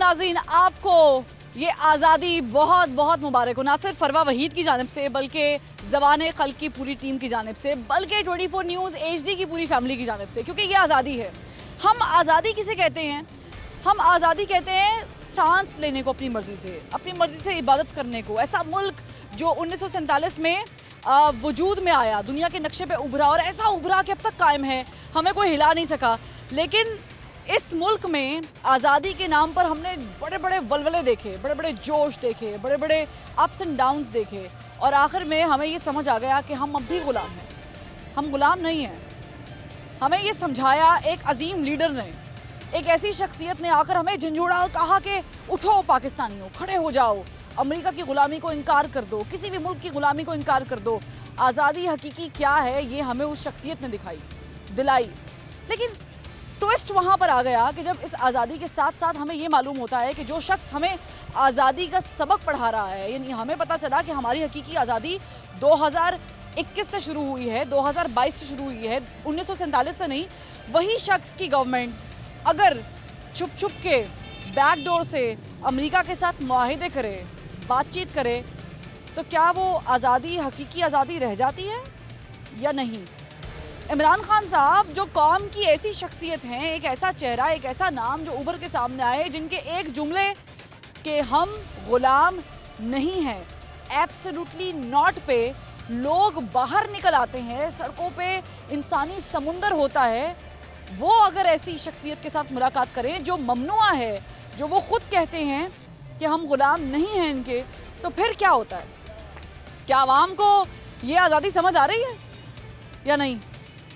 नाज़रीन, आपको ये आज़ादी बहुत बहुत मुबारक हो, ना सिर्फ फरवा वहीद की जानिब से बल्कि ज़बान खल्क की पूरी टीम की जानिब से, बल्कि 24 न्यूज़ HD की पूरी फैमिली की जानिब से, क्योंकि ये आज़ादी है। हम आज़ादी किसे कहते हैं? हम आज़ादी कहते हैं सांस लेने को, अपनी मर्ज़ी से इबादत करने को। ऐसा मुल्क जो 1947 में वजूद में आया, दुनिया के नक्शे पे उभरा और ऐसा उभरा कि अब तक कायम है, हमें कोई हिला नहीं सका। लेकिन इस मुल्क में आज़ादी के नाम पर हमने बड़े बड़े वलवले देखे, बड़े बड़े जोश देखे, बड़े बड़े अप्स एंड डाउन्स देखे और आखिर में हमें ये समझ आ गया कि हम अब भी गुलाम हैं। हम गुलाम नहीं हैं। हमें ये समझाया एक अजीम लीडर ने, एक ऐसी शख्सियत ने आकर हमें झंझोड़ा और कहा कि उठो पाकिस्तानियों, खड़े हो जाओ, अमेरिका की ग़ुलामी को इनकार कर दो, किसी भी मुल्क की ग़ुलामी को इनकार कर दो। आज़ादी हकीकी क्या है ये हमें उस शख्सियत ने दिलाई। लेकिन ट्विस्ट वहाँ पर आ गया कि जब इस आज़ादी के साथ साथ हमें ये मालूम होता है कि जो शख्स हमें आज़ादी का सबक पढ़ा रहा है, यानी हमें पता चला कि हमारी हकीकी आज़ादी 2021 से शुरू हुई है, 2022 से शुरू हुई है, 1947 से नहीं। वही शख्स की गवर्नमेंट अगर छुप छुप के बैकडोर से अमेरिका के साथ मुआहिदे करे, बातचीत करे, तो क्या वो आज़ादी हकीकी आज़ादी रह जाती है या नहीं? इमरान खान साहब जो कौम की ऐसी शख्सियत हैं, एक ऐसा चेहरा, एक ऐसा नाम जो उभर के सामने आए, जिनके एक जुमले कि हम गुलाम नहीं हैं, एब्सोल्युटली नॉट पे लोग बाहर निकल आते हैं, सड़कों पे इंसानी समुंदर होता है। वो अगर ऐसी शख्सियत के साथ मुलाकात करें जो ममनुआ है, जो वो खुद कहते हैं कि हम गुलाम नहीं हैं इनके, तो फिर क्या होता है? क्या आवाम को ये आज़ादी समझ आ रही है या नहीं?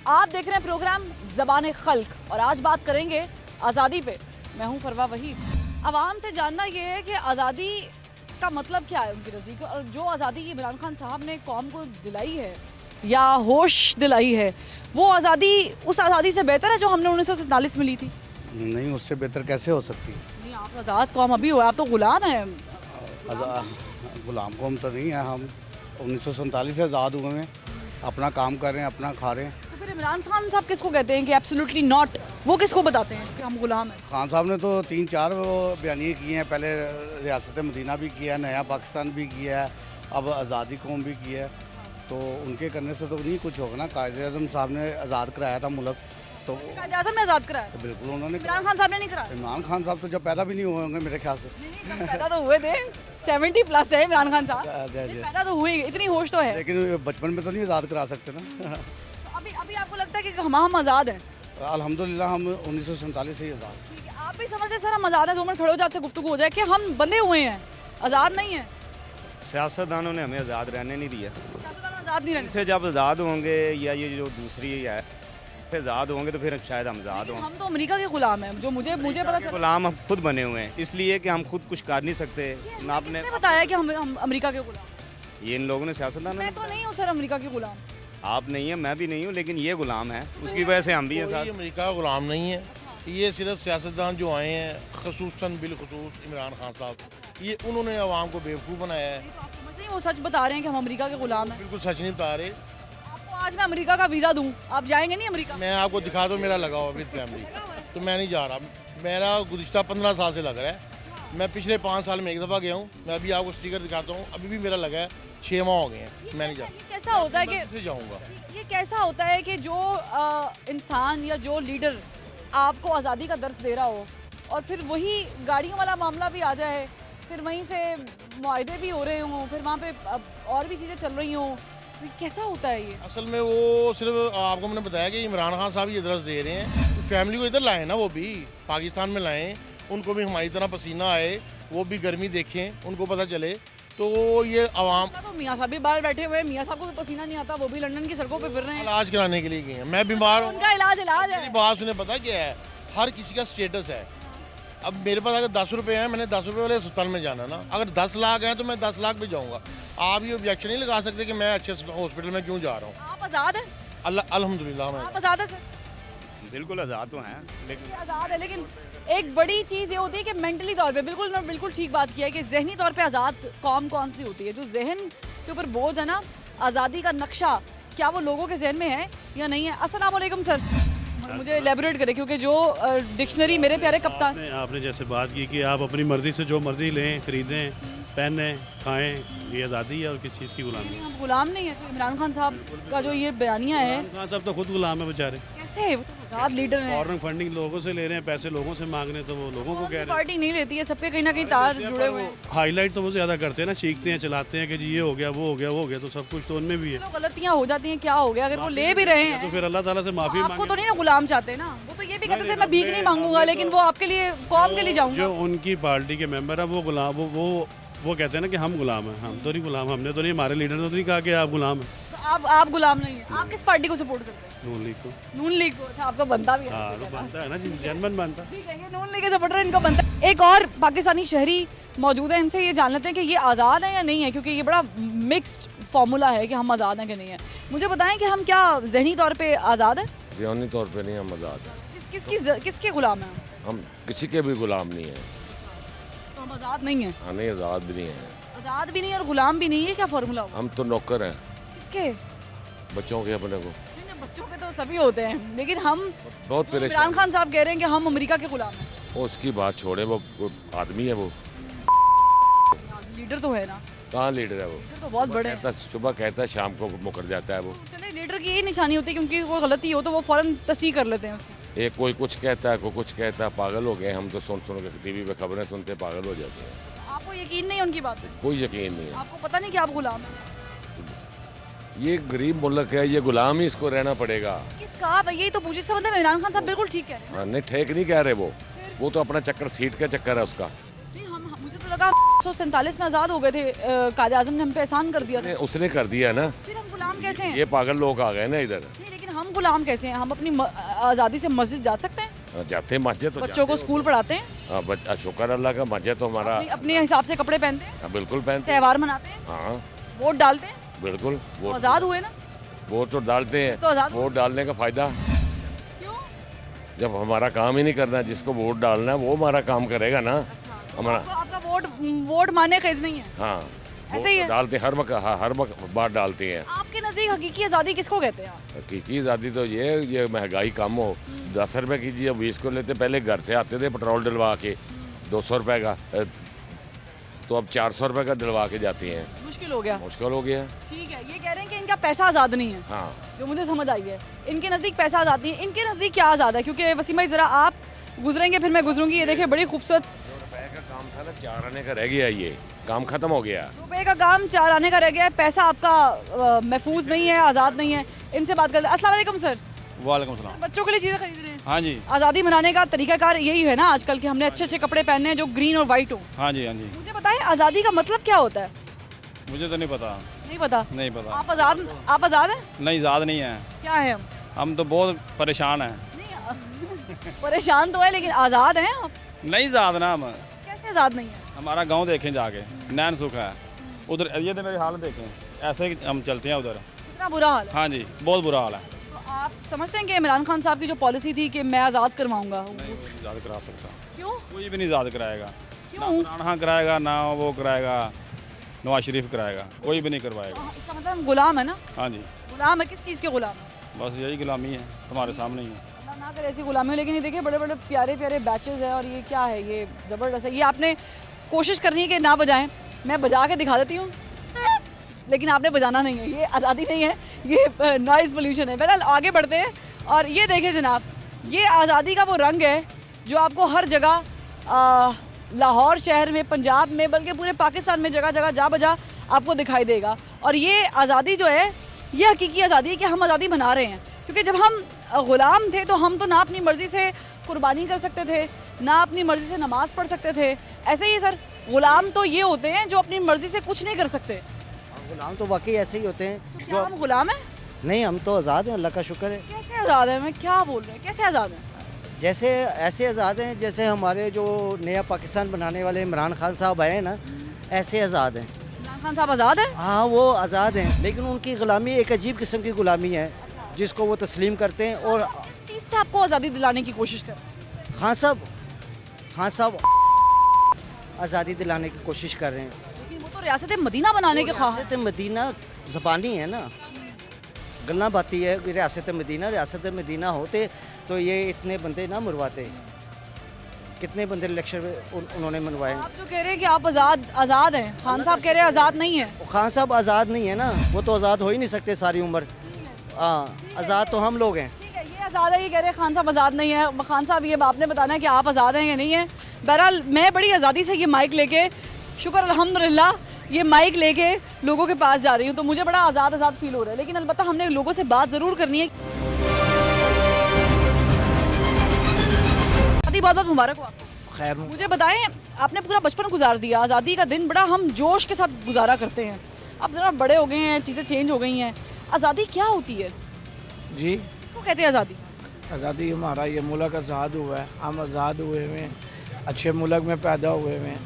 आप देख रहे हैं प्रोग्राम ज़बान खल्क और आज बात करेंगे आज़ादी पे। मैं हूं फरवा वहीद। आवाम से जानना ये है कि आज़ादी का मतलब क्या है उनकी नज़दीक, और जो आज़ादी इमरान खान साहब ने कौम को दिलाई है या होश दिलाई है, वो आज़ादी उस आज़ादी से बेहतर है जो हमने 1947 में ली थी? नहीं, उससे बेहतर कैसे हो सकती है? नहीं, आप आज़ाद कौम अभी हो, आप तो गुलाम हैं। गुलाम कौम तो नहीं है, हम 1947 से आज़ाद हुए हैं, अपना काम कर रहे हैं, अपना खा रहे हैं। तो फिर इमरान खान साहब किसको कहते हैं कि एब्सोल्युटली नॉट? वो किसको बताते हैं कि हम गुलाम हैं? खान साहब ने तो 3-4 बयानिए किए हैं, पहले रियासत मदीना भी किया है, नया पाकिस्तान भी किया है, अब आज़ादी कौम भी किया है। तो उनके करने से तो नहीं कुछ होगा ना। कायद-ए-आज़म साहब ने आज़ाद कराया था मुल्क, तो कायद-ए-आज़म ने आज़ाद कराया? तो बिल्कुल उन्होंने। इमरान खान साहब ने नहीं कराया? इमरान खान साहब तो जब पैदा भी नहीं हुए होंगे मेरे ख्याल से। नहीं, पैदा तो हुए थे, 70+ है इमरान खान साहब, पैदा तो हुए, इतनी होश तो है। लेकिन बचपन में तो नहीं आज़ाद करा सकते ना। अभी आपको लगता है कि हम आज़ाद हैं? अल्हम्दुलिल्लाह हम 1947 से ही आज़ाद। ठीक है, आप भी समझते सर हम आज़ाद हैं? 2 मिनट खड़े हो जाए, आपसे गुफ्तगू हो जाए कि हम बंधे हुए हैं, आज़ाद नहीं हैं। सियासतदानों ने हमें आज़ाद रहने नहीं दिया। सियासतदान आज़ाद नहीं रहने। इनसे जब आज़ाद होंगे या ये जो दूसरी है फिर आज़ाद होंगे तो फिर शायद हम आज़ाद हों। हम तो अमेरिका के गुलाम हैं, जो मुझे पता चला। गुलाम हम खुद बने हुए हैं, इसलिए कि हम खुद कुछ कर नहीं सकते ना। आपने किसने बताया कि हम अमेरिका के गुलाम? ये इन लोगों ने सियासतदानों मैं ने। तो नहीं हूँ सर अमेरिका के गुलाम। आप नहीं है, मैं भी नहीं हूँ, लेकिन ये गुलाम है, उसकी वजह से हम भी हैं कोई साथ। अमेरिका का गुलाम नहीं है, ये सिर्फ सियासतदान जो आए हैं, खसूसन बिलखसूस इमरान खान साहब, ये उन्होंने आवाम को बेवकूफ़ बनाया है। तो आप समझते हैं वो सच बता रहे हैं कि हम अमेरिका के गुलाम हैं? बिल्कुल सच नहीं बता रहे। आपको आज मैं अमेरिका का वीज़ा दूँ, आप जाएंगे नहीं अमेरिका? मैं आपको दिखा दूँ, मेरा लगा हुआ विद फैमिली, तो मैं नहीं जा रहा। मेरा गुज़िश्ता 15 साल से लग रहा है। मैं पिछले 5 साल में एक दफ़ा गया हूँ। मैं अभी आपको स्टिकर दिखाता हूँ, अभी भी मेरा लगा है, 6 माह हो गए हैं, मैं नहीं जा रहा। कैसा होता है कि कैसे जाऊँगा? ये कैसा होता है कि जो इंसान या जो लीडर आपको आज़ादी का दर्स दे रहा हो और फिर वही गाड़ियों वाला मामला भी आ जाए, फिर वहीं से मुआहदे भी हो रहे हों, फिर वहाँ पे और भी चीज़ें चल रही हों, तो कैसा होता है ये? असल में वो सिर्फ आपको मैंने बताया कि इमरान खान साहब ये दर्स दे रहे हैं, तो फैमिली को इधर लाएँ ना, वो भी पाकिस्तान में लाएँ, उनको भी हमारी तरह पसीना आए, वो भी गर्मी देखें, उनको पता चले। तो ये आवाम तो मियाँ साहब भी बाहर बैठे हुए हैं, मियाँ साहब को भी पसीना नहीं आता, वो भी लंदन की सड़कों पे फिर रहे हैं। इलाज कराने के लिए गए हैं। मैं बीमार हूँ, उनका इलाज है। मेरी बात सुने, पता क्या है, हर किसी का स्टेटस है। अब मेरे पास अगर 10 रुपये हैं, मैंने 10 रुपये वाले अस्पताल में जाना ना। अगर 10 लाख हैं तो मैं 10 लाख पे जाऊँगा। आप ये ऑब्जेक्शन नहीं लगा सकते कि मैं अच्छे हॉस्पिटल में क्यों जा रहा हूँ। आप आज़ाद हैं? अल्हम्दुलिल्लाह मैं आप आज़ाद हैं सर? बिल्कुल आज़ाद तो हैं, लेकिन आज़ाद है, लेकिन एक बड़ी चीज़ ये होती है कि मेंटली तौर पे बिल्कुल ठीक बात किया है कि जहनी तौर पे आज़ाद कौन सी होती है? जो जहन के ऊपर बोझ है ना, आज़ादी का नक्शा, क्या वो लोगों के जहन में है या नहीं है? अस्सलाम वालेकुम सर। मुझे एलेबोरेट करें, क्योंकि जो डिक्शनरी मेरे प्यारे कप्तान, आपने जैसे बात की कि आप अपनी मर्ज़ी से जो मर्ज़ी लें, ख़रीदें, पहने, खाएं, ये आज़ादी है और किस चीज़ की गुलामी है। हम गुलाम नहीं है। तो इमरान खान साहब का जो ये बयानिया है, इमरान खान साहब तो खुद गुलाम है बेचारे, कैसे वो तो आज़ाद लीडर हैं। फॉरेन फंडिंग लोगों से ले रहे हैं, पैसे लोगों से मांग रहे हैं, तो वो लोगों को कह रहे हैं। पार्टी नहीं लेती है, सबके कहीं ना कहीं तार जुड़े हुए हैं। हाईलाइट तो वो ज़्यादा करते हैं ना, चीखते हैं, चलाते हैं कि जी ये हो गया, वो हो गया, वो हो गया, तो सब कुछ तो उनमें भी है। चलो गलतियां हो जाती हैं, क्या हो गया, अगर वो ले भी रहे हैं तो फिर अल्लाह ताला से माफ़ी आपको तो मांगे। नहीं ना गुलाम चाहते ना। वो तो ये भी कहते थे मैं भीख नहीं मांगूंगा, लेकिन वो आपके लिए कौम के लिए जाऊंगा। जो उनकी पार्टी के मेंबर है वो गुलाम, वो कहते हैं ना कि हम गुलाम हैं। हम तो नहीं गुलाम, हमने तो नहीं, हमारे लीडर ने तो नहीं कहा कि आप गुलाम हैं। तो आप गुलाम नहीं हैं। आप किस पार्टी को सपोर्ट करते हैं? नून लीग को। नून लीग को। अच्छा, आपका बनता भी है। हाँ तो बनता है ना जी, जनमन बनता है। ठीक है, ये नून लीग के सपोर्टर इनका बनता है। एक और पाकिस्तानी शहरी मौजूद है, इनसे ये जान लेते हैं कि ये आज़ाद है या नहीं है, क्योंकि ये बड़ा मिक्स्ड फार्मूला है कि हम आज़ाद हैं कि नहीं है। मुझे बताएं कि हम क्या जहनी तौर पे आज़ाद हैं? ज़हनी तौर पे नहीं हम आज़ाद हैं। किसके गुलाम हैं? हम किसी के भी गुलाम नहीं हैं। तो हम आज़ाद नहीं हैं। हाँ नहीं, आज़ाद भी नहीं हैं। आज़ाद भी नहीं और गुलाम भी नहीं है, क्या फार्मूला होगा? हम तो नौकर हैं किसके? बच्चों के अपने को। नहीं, नहीं, बच्चों के तो सभी होते हैं, लेकिन हम बहुत इमरान परेशान। खान साहब कह रहे हैं कि हम अमेरिका के गुलाम हैं। वो उसकी बात छोड़े, वो आदमी है, वो लीडर तो है ना, कहाँ लीडर है वो? लीडर तो बहुत बड़े हैं। कहता सुबह कहता है, शाम को मुकर जाता है वो। चले, लीडर की यही निशानी होती है कि उनकी कोई गलती हो तो वो फौरन तस्हीह कर लेते हैं उस चीज़ से। एक कोई कुछ कहता है, कोई कुछ कहता है, पागल हो गए हम तो। सुन के टीवी पे खबरें सुनते पागल हो जाते हैं। आपको यकीन नहीं है उनकी बात पे? कोई यकीन नहीं है। आपको पता नहीं कि आप गुलाम हैं? ये गरीब मुल्क है, ये गुलाम ही इसको रहना पड़ेगा। किसका? आप यही तो पूछिए। इसका मतलब इमरान खान साहब बिल्कुल ठीक कह रहे हैं। हाँ, नहीं ठेक नहीं कह रहे वो तो अपना चक्कर, सीट का चक्कर है उसका। नहीं, मुझे तो लगा 1947 में आज़ाद हो गए थे, कायदे आज़म ने हम पे एहसान कर दिया था। उसने कर दिया ना, फिर हम गुलाम कैसे हैं? ये पागल लोग आ गए ना इधर। नहीं, लेकिन हम गुलाम कैसे हैं? हम अपनी आज़ादी से मस्जिद जा सकते हैं, जाते हैं मस्जिद तो बच्चों को स्कूल पढ़ाते हैं, हाँ, शुक्र अल्लाह का, मस्जिद तो हमारा अपने हिसाब से कपड़े पहनते हैं, हाँ, बिल्कुल पहनते हैं। त्यौहार मनाते हैं, हाँ वोट डालते हैं, बिल्कुल। तो आज़ाद हुए ना। वोट तो डालते हैं, तो आज़ाद वोट डालने का फायदा क्यों? जब हमारा काम ही नहीं करना, जिसको वोट डालना है वो हमारा काम करेगा ना। हमारा तो आपका वोट माने ख़ैज़ नहीं है? हाँ, ऐसे ही है? डालते हर वक्त बात डालते हैं। आपके नज़दीक हकीकी आज़ादी किसको कहते हैं? हकीकी आज़ादी तो ये महंगाई कम हो। 10 रुपए की चीज़ 20 को लेते, पहले घर से आते थे पेट्रोल डलवा के 200 रुपए का, तो अब 400 रुपए का डलवा के जाते हैं। मुश्किल हो गया। मुश्किल हो गया। ठीक है, ये कह रहे हैं कि इनका पैसा आज़ाद नहीं है, हाँ, जो मुझे समझ आई है। इनके नज़दीक पैसा आज़ाद नहीं है। इनके नज़दीक क्या आज़ाद है? क्योंकि वसीम भाई ज़रा आप गुजरेंगे फिर मैं गुजरूंगी। ये देखिए बड़ी खूबसूरत रुपए का काम था ना, 4 आने का रह गया, ये काम खत्म हो गया। रुपए का काम 4 आने का रह गया है। पैसा आपका महफूज नहीं है, आज़ाद नहीं है। इनसे बात करते हैं। अस्सलाम वालेकुम सर। वालेकुम सलाम। बच्चों के लिए चीज़ें खरीद रहे हैं? हाँ जी, आज़ादी मनाने का तरीकाकार यही है ना आजकल, कि हमने अच्छे अच्छे कपड़े पहनने हैं जो ग्रीन और वाइट हो। हाँ जी, हाँ जी। मुझे बताएं आज़ादी का मतलब क्या होता है? मुझे तो नहीं पता। नहीं पता? नहीं पता। आप आज़ाद हैं? नहीं, ज़्यादा नहीं है। क्या है हम? हम तो बहुत परेशान हैं। नहीं, परेशान तो है, लेकिन आज़ाद हैं आप? नहीं ज़्यादा ना हम। कैसे आज़ाद नहीं है? हमारा गांव देखें जाके, नैन सुख है उधर। ये तो मेरी हालत देखें, ऐसे ही हम चलते हैं उधर। इतना बुरा हाल है? हाँ जी, बहुत बुरा हाल है। तो आप समझते हैं कि इमरान खान साहब की जो पॉलिसी थी कि मैं आज़ाद करवाऊंगा, नहीं, वो नहीं ज़्यादा करा सकता। क्यों? कोई भी नहीं ज़्यादा कराएगा। ना क्यों? इमरान खान कराएगा, ना वो कराएगा, नवाज शरीफ कराएगा, कोई भी नहीं करवाएगा। हाँ, इसका मतलब हम गुलाम है ना? हाँ जी, गुलाम है, किस चीज़ के गुलाम है? बस यही गुलामी है, तुम्हारे सामने ही है। अल्लाह ना करे ऐसी गुलामी हो। लेकिन ये देखिए बड़े बड़े प्यारे प्यारे बैचेस हैं, और ये क्या है, ये ज़बरदस्त है। ये आपने कोशिश करनी है कि ना बजाएं, मैं बजा के दिखा देती हूँ, लेकिन आपने बजाना नहीं है। ये आज़ादी नहीं है, ये नॉइज़ पोल्यूशन है। बहरहाल आगे बढ़ते हैं, और ये देखें जनाब, ये आज़ादी का वो रंग है जो आपको हर जगह लाहौर शहर में, पंजाब में, बल्कि पूरे पाकिस्तान में जगह जगह जा बजा आपको दिखाई देगा। और ये आज़ादी जो है, ये हकीकी आज़ादी है कि हम आज़ादी बना रहे हैं। क्योंकि जब हम ग़ुलाम थे तो हम तो ना अपनी मर्ज़ी से कुर्बानी कर सकते थे, ना अपनी मर्ज़ी से नमाज़ पढ़ सकते थे। ऐसे ही सर, ग़ुलाम तो ये होते हैं जो अपनी मर्ज़ी से कुछ नहीं कर सकते। गुलाम तो वाकई ऐसे ही होते हैं क्या हम ग़ुलाम हैं? नहीं, हम तो आज़ाद हैं, अल्लाह का शुक्र है। कैसे आज़ाद है? मैं क्या बोल रहे हैं, कैसे आज़ाद हैं? जैसे ऐसे आज़ाद हैं जैसे हमारे जो नया पाकिस्तान बनाने वाले इमरान खान साहब आए हैं ना, ऐसे आज़ाद हैं। इमरान खान साहब आज़ाद हैं? हाँ, वो आज़ाद हैं, लेकिन उनकी ग़ुलामी एक अजीब किस्म की ग़ुलामी है जिसको वो तस्लीम करते हैं। और किस चीज़ से आपको आज़ादी दिलाने की कोशिश कर? खान साहब आज़ादी दिलाने की कोशिश कर रहे हैं। लेकिन वो तो रियासत मदीना बनाने के ख्वाह हैं। रियासत मदीना ज़बानी है ना, गल्ला बाती है रियासत मदीना हो तो तो ये इतने बंदे ना मरवाते। कितने बंदे इलेक्शन में उन्होंने मनवाए। आप जो कह रहे हैं कि आप आज़ाद हैं, खान साहब कह रहे हैं आज़ाद नहीं है। वो खान साहब आज़ाद नहीं है ना, वो तो आज़ाद हो ही नहीं सकते सारी उम्र। हाँ, आज़ाद तो हम लोग हैं। ठीक है, ये आज़ाद है, ये कह रहे हैं खान साहब आज़ाद नहीं है। खान साहब ये आपने बताना है कि आप आज़ाद हैं या नहीं है। बहरहाल मैं बड़ी आज़ादी से ये माइक लेके, शुक्र अल्हम्दुलिल्लाह, ये माइक लेके लोगों के पास जा रही हूँ, तो मुझे बड़ा आज़ाद फील हो रहा है। लेकिन अलबत्ता हमने लोगों से बात ज़रूर करनी है। बहुत बहुत मुबारक हो आपको। खैर, मुझे बताएं, आपने पूरा बचपन गुजार दिया, आज़ादी का दिन बड़ा हम जोश के साथ गुजारा करते हैं। अब ज़रा बड़े हो गए हैं, चीज़ें चेंज हो गई हैं। आज़ादी क्या होती है जी? इसको कहते हैं आज़ादी? आज़ादी हमारा ये मुल्क आज़ाद हुआ है, हम आज़ाद हुए हुए हैं, अच्छे मुल्क में पैदा हुए हुए हैं,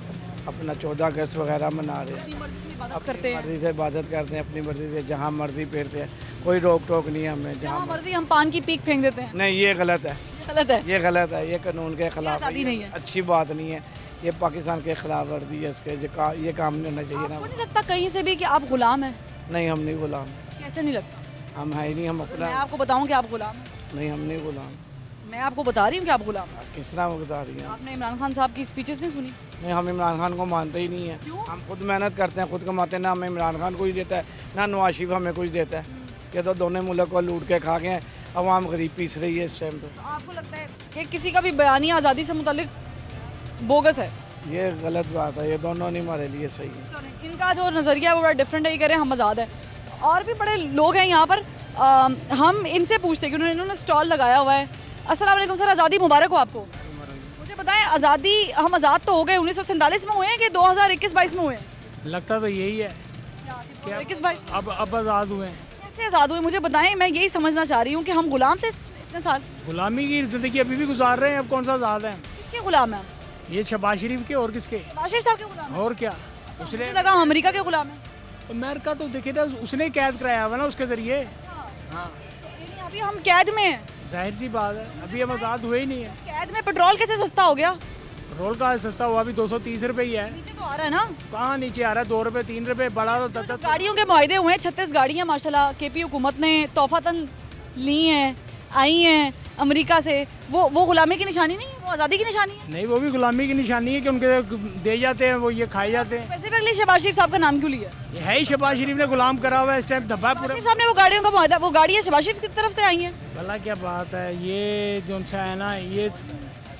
अपना 14 अगस्त वगैरह मना रहे हैं, अपनी मर्जी से इबादत करते हैं, मर्जी से इबादत करते हैं, अपनी मर्जी से जहाँ मर्जी फिरते हैं, कोई रोक टोक नहीं है हमें। जहाँ मर्जी हम पान की पीक फेंक देते हैं। नहीं, ये गलत है, गलत है, ये गलत है, ये कानून के खिलाफ आज़ादी नहीं है। अच्छी बात नहीं है, ये पाकिस्तान के खिलाफ वर्दी है, इसके ये काम नहीं होना चाहिए ना। आपको नहीं लगता कहीं से भी कि आप गुलाम हैं? नहीं, हम नहीं गुलाम, कैसे नहीं लगता? हम है ही नहीं, हम अपना। मैं आपको बताऊं कि आप गुलाम हैं? नहीं, हम नहीं गुलाम। मैं आपको बता रही हूँ कि आप गुलाम हैं। किस तरह वो बता रही हैं? आपने इमरान खान साहब की स्पीचेस नहीं सुनी? नहीं, हम इमरान खान को मानते ही नहीं है। क्यों? हम खुद मेहनत करते हैं, खुद कमाते हैं, ना हमें इमरान खान कुछ देता है, ना नवाज शरीफ हमें कुछ देता है। ये तो दोनों मुल्क को लूट के खा गए, अवाम गरीब पीस रही है इस टाइम पे। तो आपको लगता है कि किसी का भी बयानिया आज़ादी से मुतालिक बोगस है? ये गलत बात है, ये दोनों नहीं हमारे लिए सही है। इनका जो नज़रिया है वो बड़ा डिफरेंट है, ये कह रहे हैं हम आज़ाद हैं। और भी बड़े लोग हैं यहाँ पर, हम इनसे पूछते हैं कि इन्होंने स्टॉल लगाया हुआ है। अस्सलाम वालेकुम सर, आज़ादी मुबारक हो आपको। मुझे बताएं, आज़ादी, हम आज़ाद तो हो गए 1947 में हुए हैं कि 2021-22 में हुए हैं? लगता तो यही है, 21-22 अब आज़ाद हुए हैं। कैसे आज़ाद हुए मुझे बताएं, मैं यही समझना चाह रही हूँ कि हम गुलाम थे इतने साल। गुलामी की ज़िंदगी अभी भी गुजार रहे हैं, अब कौन सा आज़ाद है? किसके गुलाम हैं? ये शहबाज शरीफ के और किसके? शहबाज शरीफ साहब के गुलाम हैं? और क्या? मुझे लगा हम अमेरिका के गुलाम हैं। अमेरिका तो देखे था, उसने कैद कराया हुआ ना उसके ज़रिए। हाँ, यानी अभी हम कैद में हैं। जाहिर सी बात है, अभी हम आज़ाद हुए ही नहीं है। कैद में पेट्रोल कैसे सस्ता हो गया? पेट्रोल का सस्ता हुआ अभी 230 रुपये ही है। नीचे तो आ रहा है ना। कहाँ नीचे आ रहा है? 2 रुपये 3 रुपये, बड़ा तो 10 गाड़ियों के मुआहदे हुए हैं, 36 गाड़ियाँ माशाल्लाह केपी हुकूमत ने तोहफातन ली हैं, आई हैं अमेरिका से। वो गुलामी की निशानी नहीं है, वो आज़ादी की निशानी है। नहीं, वो भी गुलामी की निशानी है कि उनके दे जाते हैं, वो ये खाए जाते हैं। स्पेसिफिकली शहबाज शरीफ साहब का नाम क्यों लिया? ये है ही शहबाज शरीफ ने गुलाम करा हुआ है इस टाइम, धब्बा शहबाज पूरा। शरीफ साहब ने वो गाड़ियों का मुआहदा, वो गाड़ियाँ शहबाज शरीफ की तरफ से आई हैं। भला क्या बात है, ये जो सा है ना, ये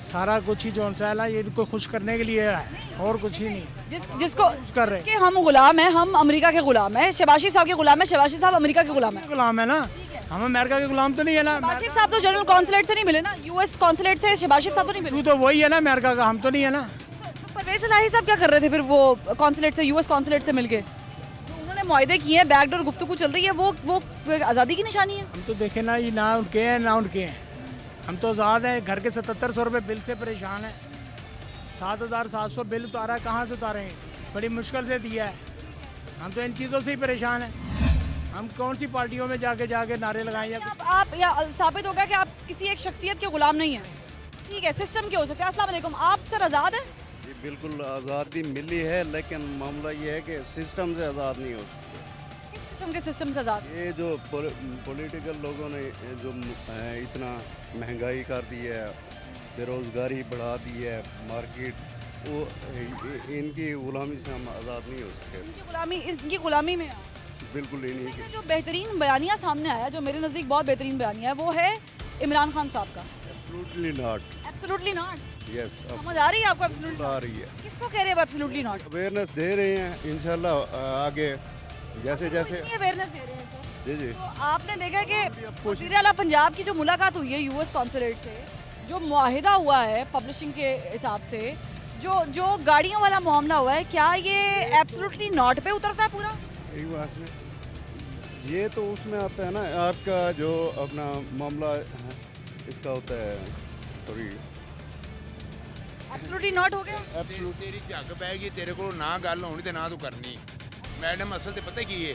सारा कुछ ही जो सा है ना, ये इनको खुश करने के लिए है और कुछ ही नहीं। जिसको कर रहे कि हम गुलाम हैं, हम अमेरिका के गुलाम हैं, शहबाज शरीफ साहब के गुलाम हैं, शहबाज शरीफ साहब अमेरिका के गुलाम हैं। गुलाम है ना, हम अमेरिका के गुलाम तो नहीं है ना। शहबाज शरीफ साहब तो जनरल कॉन्सुलेट से नहीं मिले ना, यूएस कॉन्सुलेट से शहबाज शरीफ साहब तो नहीं मिले। तू तो वही है ना अमेरिका का, हम तो नहीं है ना। परवेज इलाही साहब क्या कर रहे थे फिर वो कॉन्सुलेट से, यूएस कॉन्सुलेट से मिलके? उन्होंने मुआहदे किए हैं, बैकडोर गुफ्तगू चल रही है, वो आज़ादी की निशानी है। हम तो देखे ना, ये ना उनके हैं ना उनके हैं, हम तो आज़ाद हैं। घर के 7700 रुपये बिल से परेशान हैं, 7700 बिल उतारा, कहाँ से उतारेंगे? बड़ी मुश्किल से दिया है। हम तो इन चीज़ों से ही परेशान हैं। हम कौन सी पार्टियों में जाके नारे लगाएं या कुछ? आप या साबित होगा कि आप किसी एक शख्सियत के गुलाम नहीं हैं। ठीक है, सिस्टम के हो सकते हैं। अस्सलाम वालेकुम, आप सर आज़ाद हैं? जी बिल्कुल आज़ादी मिली है, लेकिन मामला ये है कि सिस्टम से आज़ाद नहीं हो सकते। किस किस्म के सिस्टम से आज़ाद? ये जो पॉलिटिकल लोगों ने जो इतना महंगाई कर दी है, बेरोज़गारी बढ़ा दी है, मार्केट, वो इनकी गुलामी से हम आज़ाद नहीं हो सकते। इनकी गुलामी में आप? बिल्कुल ही नहीं। वैसे जो बेहतरीन बयानिया सामने आया, जो मेरे नज़दीक बहुत बेहतरीन बयानिया है, वो है इमरान खान साहब का। Absolutely not. Absolutely not? Yes, समझ आ रही है आपको? एब्सोल्युटली आ रही है। किसको कह रहे हैं वो एब्सोल्युटली नॉट? अवेयरनेस दे रहे हैं इंशाल्लाह आगे जैसे जैसे। अवेयरनेस दे रहे हैं सर। जी जी। तो आपने देखा कि वज़ीर आला पंजाब की जो मुलाकात हुई है यूएस कॉन्सुलेट से, जो मुआहिदा हुआ है पब्लिशिंग के हिसाब से, जो गाड़ियों वाला मामला हुआ है, क्या ये एब्सोल्युटली नॉट पे उतरता है पूरा? यही बात है, ये तो उसमें आता है ना आपका जो अपना मामला इसका होता है, सॉरी एब्सोल्युटली नॉट हो गया। तेरी झग पैगी, तेरे को ना गल होनी ते ना तू करनी। मैडम असल ते पता की है,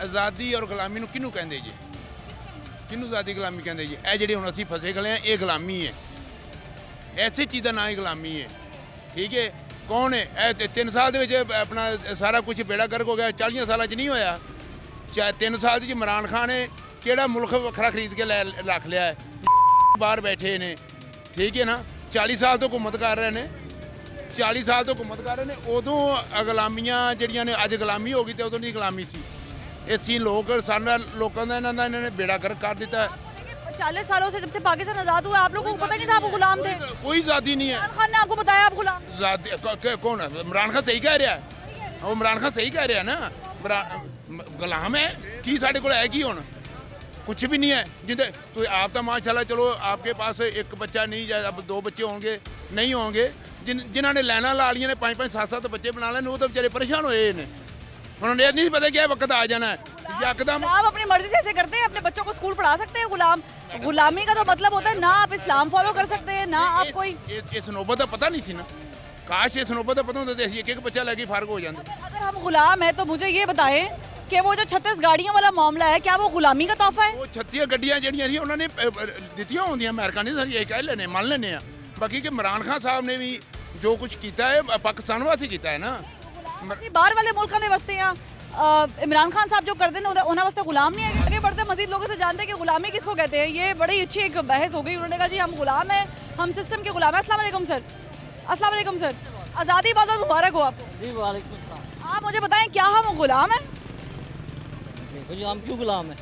आज़ादी और गुलामी नूं किहनूं कहंदे जी? किहनूं आज़ादी गुलामी कहंदे जी? ਇਹ ਜਿਹੜੀ ਹੁਣ ਅਸੀਂ ਫਸੇ ਗਏ ਆ, ਇਹ ਗੁਲਾਮੀ ਹੈ। ਐਸੀ ਚੀਜ਼ ਦਾ ਨਾਂ ਹੀ ਗੁਲਾਮੀ ਹੈ। ਠੀਕ ਹੈ, ਕੌਣ ਹੈ ਇਹ 3 ਸਾਲ ਦੇ ਵਿੱਚ ਆਪਣਾ ਸਾਰਾ ਕੁਝ ਬੇੜਾ ਗਰਕ ਹੋ ਗਿਆ, 40 ਸਾਲਾਂ 'ਚ ਨਹੀਂ ਹੋਇਆ। ਚਾਹੇ 3 ਸਾਲ 'ਚ ਇਮਰਾਨ ਖਾਨ ਨੇ ਕਿਹੜਾ ਮੁਲਕ ਵੱਖਰਾ ਖਰੀਦ ਕੇ ਰੱਖ ਲਿਆ ਹੈ? ਬਾਹਰ ਬੈਠੇ ਨੇ, ਠੀਕ ਹੈ ਨਾ, 40 ਸਾਲ ਤੋਂ ਹੁਕੂਮਤ ਕਰ ਰਹੇ ਨੇ, 40 ਸਾਲ ਤੋਂ ਹੁਕੂਮਤ ਕਰ ਰਹੇ ਨੇ। ਉਦੋਂ ਗੁਲਾਮੀਆਂ ਜਿਹੜੀਆਂ ਨੇ, ਅੱਜ ਗੁਲਾਮੀ ਹੋ ਗਈ ਤੇ ਉਦੋਂ ਨਹੀਂ ਗੁਲਾਮੀ ਸੀ। ਇਹ ਸੀ ਲੋਕ ਸਾਡਾ ਲੋਕਾਂ ਦਾ ਇਹਨਾਂ ਨੇ ਬੇੜਾ ਗਰਕ ਕਰ ਦਿੱਤਾ। 40 सालों से जब से पाकिस्तान आजाद हुआ आप लोगों को पता नहीं था आप गुलाम थे? कोई आज़ादी नहीं है। इमरान खान ने आपको बताया आप गुलाम? कौन है? इमरान खान सही कह रहा है, वो इमरान खान सही कह रहा है ना। गुलाम है की साढ़े को है की हुण कुछ भी नहीं है। जिंदे तो आप तो माशाल्लाह चलो आपके पास एक बच्चा नहीं जाए, अब 2 बच्चे होंगे नहीं होंगे, जिन्होंने लाइना ला लिया ने 5-5 7-7 बच्चे बना लेने, वो तो बेचारे परेशान होए ने। उन्होंने नहीं पता क्या वक्त आ जाना है यकदम। आप अपनी मर्जी से ऐसे करते हैं, अपने बच्चों को स्कूल पढ़ा सकते हैं? गुलामी का तो मतलब होता है ना आप इस्लाम फॉलो कर सकते हैं ना आप कोई। इस नौबत का पता नहीं सी ना, काश इस नौबत का पता होता तो एक बच्चा लगे फारग हो जाते। अगर हम गुलाम है तो मुझे ये बताएं कि वो जो 36 गाड़ियों वाला मामला है, क्या वो गुलामी का तोहफा है? वो 36 ਗੱਡੀਆਂ ਜਿਹੜੀਆਂ ਸੀ ਉਹਨਾਂ ਨੇ ਦਿੱਤੀਆਂ ਹੁੰਦੀਆਂ ਅਮਰੀਕਾ ਨੇ, ਸਰ ਇਹ ਕਹਿ ਲੈਣੇ ਮੰਨ ਲੈਣੇ ਆ। ਬਾਕੀ ਕਿ ਇਮਰਾਨ ਖਾਨ ਸਾਹਿਬ ਨੇ ਵੀ ਜੋ ਕੁਝ ਕੀਤਾ ਹੈ ਪਾਕਿस्तान ਵਾਸਤੇ ਕੀਤਾ ਹੈ ਨਾ। बाहर वाले मुल्कों ने वस्ते हैं, इमरान खान साहब जो कर देना उन्होंने वास्ते गुलाम नहीं है। आगे बढ़ते मजीद लोगों से जानते हैं कि गुलामी किसको कहते हैं। ये बड़ी अच्छी एक बहस हो गई। उन्होंने कहा जी हम गुलाम हैं, हम सिस्टम के गुलाम हैं। अस्सलाम वालेकुम सर। अस्सलाम वालेकुम सर, आज़ादी बहुत बहुत मुबारक हो आपको। जी वालेकुम सलाम। आप मुझे बताएं क्या हम गुलाम हैं? देखो जी हम क्यों गुलाम हैं?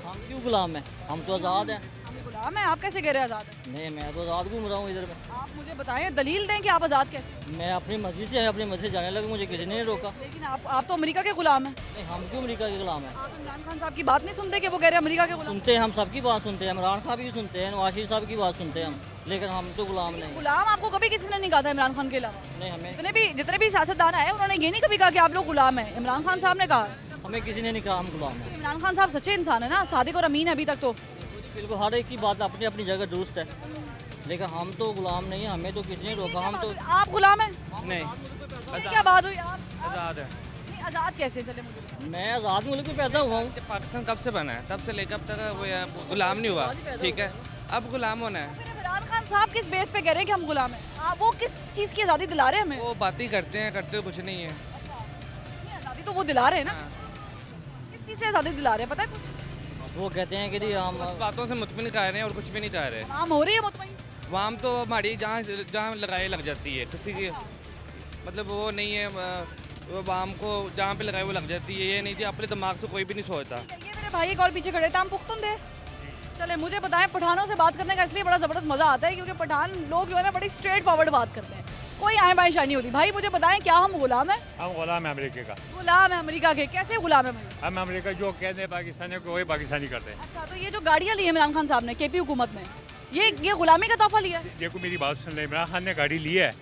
हम क्यों गुलाम हैं? हम तो आज़ाद हैं। हम गुलाम हैं, आप कैसे कह रहे हैं आज़ाद हैं? नहीं मैं तो आज़ाद घूम रहा हूँ इधर में। आप मुझे बताएं, दलील दें कि आप आज़ाद कैसे? मैं अपनी मर्जी से अपनी मर्जी से जाने लगा, मुझे किसी ने नहीं रोका। लेकिन आप तो अमेरिका के गुलाम हैं। नहीं हम क्यों अमेरिका के गुलाम हैं? आप इमरान खान साहब की बात नहीं सुनते कि वो कह रहे हैं अमेरिका के गुलाम? सुनते हैं, हम सबकी बात सुनते हैं, इमरान खान भी सुनते हैं, नवाज शरीफ साहब की बात सुनते हैं हम, लेकिन हम तो गुलाम नहीं। गुलाम आपको कभी किसी ने नहीं कहा था इमरान खान के अलावा? नहीं हमें जितने भी सियासतदान आए उन्होंने ये नहीं कभी कहा कि आप लोग गुलाम हैं। इमरान खान साहब ने कहा। हमें किसी ने नहीं कहा हम गुलाम हैं। इमरान खान साहब सच्चे इंसान है ना, सादिक और अमीन है अभी तक तो। बिल्कुल हर एक की बात अपनी अपनी जगह दुरुस्त है, लेकिन हम तो गुलाम नहीं है, हमें तो किसी ने रोका। हम तो आप गुलाम हैं? नहीं क्या बात हुई? आप आज़ाद है। नहीं, आज़ाद कैसे? चले मुझे मैं आज़ाद मुल्क में पैदा हुआ हूँ। पाकिस्तान कब से बना है, तब से लेकर अब तक वो गुलाम नहीं हुआ, ठीक है, अब गुलाम होना है। फिर इमरान खान साहब किस बेस पे कह रहे हैं कि हम गुलाम हैं? वो किस चीज़ की आज़ादी दिला रहे हैं हमें? वो बातें करते हैं, करते कुछ नहीं है। आज़ादी तो वो दिला रहे हैं ना, किस चीज़ से आज़ादी दिला रहे हैं पता है कुछ? वो कहते हैं कि जी हम बस बातों से मुतमिन कह रहे हैं और कुछ भी नहीं चाह रहे। आम हो रही है मुतमईन? वाम तो हमारी जहाँ जहाँ लगाए लग जाती है, किसी की मतलब वो नहीं है, वो वाम को जहाँ पे लगाए वो लग जाती है। ये नहीं थी अपने दिमाग से कोई भी नहीं सोचता। ये मेरे भाई एक और पीछे खड़े थे, हम पुख्तुन थे। चले मुझे बताएं, पठानों से बात करने का इसलिए बड़ा ज़बरदस्त मज़ा आता है क्योंकि पठान लोग जो है ना बड़ी स्ट्रेट फॉरवर्ड बात करते हैं, कोई आए बाएं शाई नहीं होती। भाई मुझे बताएं क्या हम गुलाम हैं? हम गुलाम है अमेरिका का। गुलाम है अमेरिका के? कैसे गुलाम है भाई? हम अमेरिका जो कहते हैं पाकिस्तानी को वही पाकिस्तानी करते हैं। अच्छा, तो ये जो गाड़ियाँ ली है इमरान खान साहब ने, केपी हुकूमत ने, ये गुलामी का तोहफा लिया है? देखो मेरी बात सुन ले, इमरान खान ने गाड़ी ली है,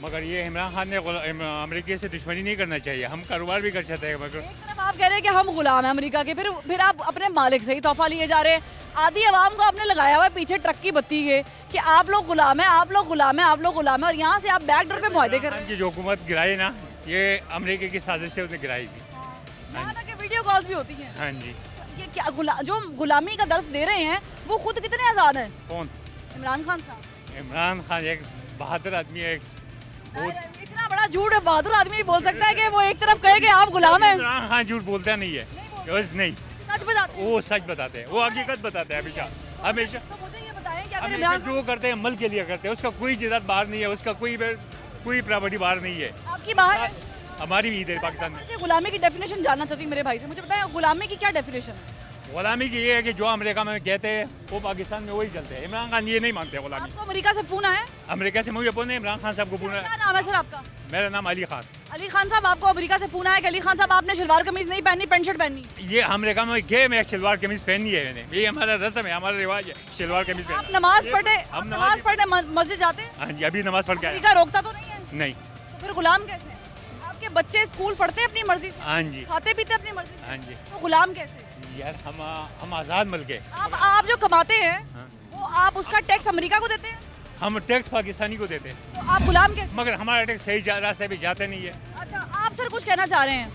मगर ये इमरान खान ने अमेरिका से दुश्मनी नहीं करना चाहिए। हम कारोबार भी कर सकते हैं, मगर एक तरफ आप कह रहे हैं कि हम गुलाम हैं अमेरिका के, फिर आप अपने मालिक से ही तोहफा लिए जा रहे हैं। आधी आवाम को आपने लगाया हुआ है पीछे ट्रक की बत्ती के कि आप लोग गुलाम हैं, आप लोग गुलाम हैं, आप लोग गुलाम हैं, और यहाँ से आप बैकडोर पे मुआहदे कर रहे हैं। की जो हुकूमत गिराई ना, ये अमेरिका की साजिश से उसने गिराई थी। यहाँ तक कि वीडियो कॉल्स भी होती हैं। हाँ जी। ये क्या जो गुलामी का दर्स दे रहे हैं वो खुद कितने आज़ाद हैं? कौन? इमरान खान साहब। इमरान खान एक बहादुर आदमी है, इतना बड़ा झूठ बहादुर आदमी बोल सकता है कि वो एक तरफ कहे कि आप गुलाम हैं? इमरान खान झूठ बोलता नहीं है, नहीं सच बताते हैं? वो सच बताते हैं, वो हकीकत बताते हैं हमेशा हमेशा। तो मुझे ये बताएं कि अगर हमेशा इमरान जो करते हैं अमल के लिए करते हैं, उसका कोई जिद्दत बाहर नहीं है, उसका कोई प्रॉपर्टी बाहर नहीं है। आपकी बाहर है? हमारी भी इधर पाकिस्तान में। मुझे गुलामी की डेफिनेशन जानना चाहती हूँ मेरे भाई से। मुझे बताएं गुलामी की क्या डेफिनेशन है? गुलामी की ये है कि जो अमेरिका में कहते हैं वो पाकिस्तान में वही चलते हैं। इमरान खान ये नहीं मानते गुलामी। आपको अमेरिका से फोन आया? अमेरिका से मुझे फोन है, इमरान खान साहब को फोन है। क्या नाम है सर आपका? मेरा नाम अली खान। अली खान साहब, आपको अमेरिका से फोन आया कि अली खान साहब आपने शलवार कमीज नहीं पहनी, पैंट शर्ट पहनी? ये अमेरिका में गए, मैं शलवार कमीज पहनी है मैंने, ये हमारा रस्म है, हमारा रिवाज है शलवार कमीज पहनना। आप नमाज पढ़ने मस्जिद जाते हैं? हाँ जी, अभी नमाज पढ़ के आए। अमेरिका रोकता तो नहीं है? नहीं। तो फिर गुलाम कैसे? आपके बच्चे स्कूल पढ़ते हैं अपनी मर्जी से? हाँ जी। खाते पीते अपनी मर्जी से? हाँ जी। तो गुलाम कैसे? यार हम आज़ाद मुल्क है। आप जो कमाते हैं वो आप उसका टैक्स अमेरिका को देते हैं? हम टैक्स पाकिस्तानी को देते हैं। तो आप गुलाम कैसे? मगर हमारा टैक्स सही रास्ते पे जाते नहीं है। अच्छा, आप सर कुछ कहना चाह रहे हैं?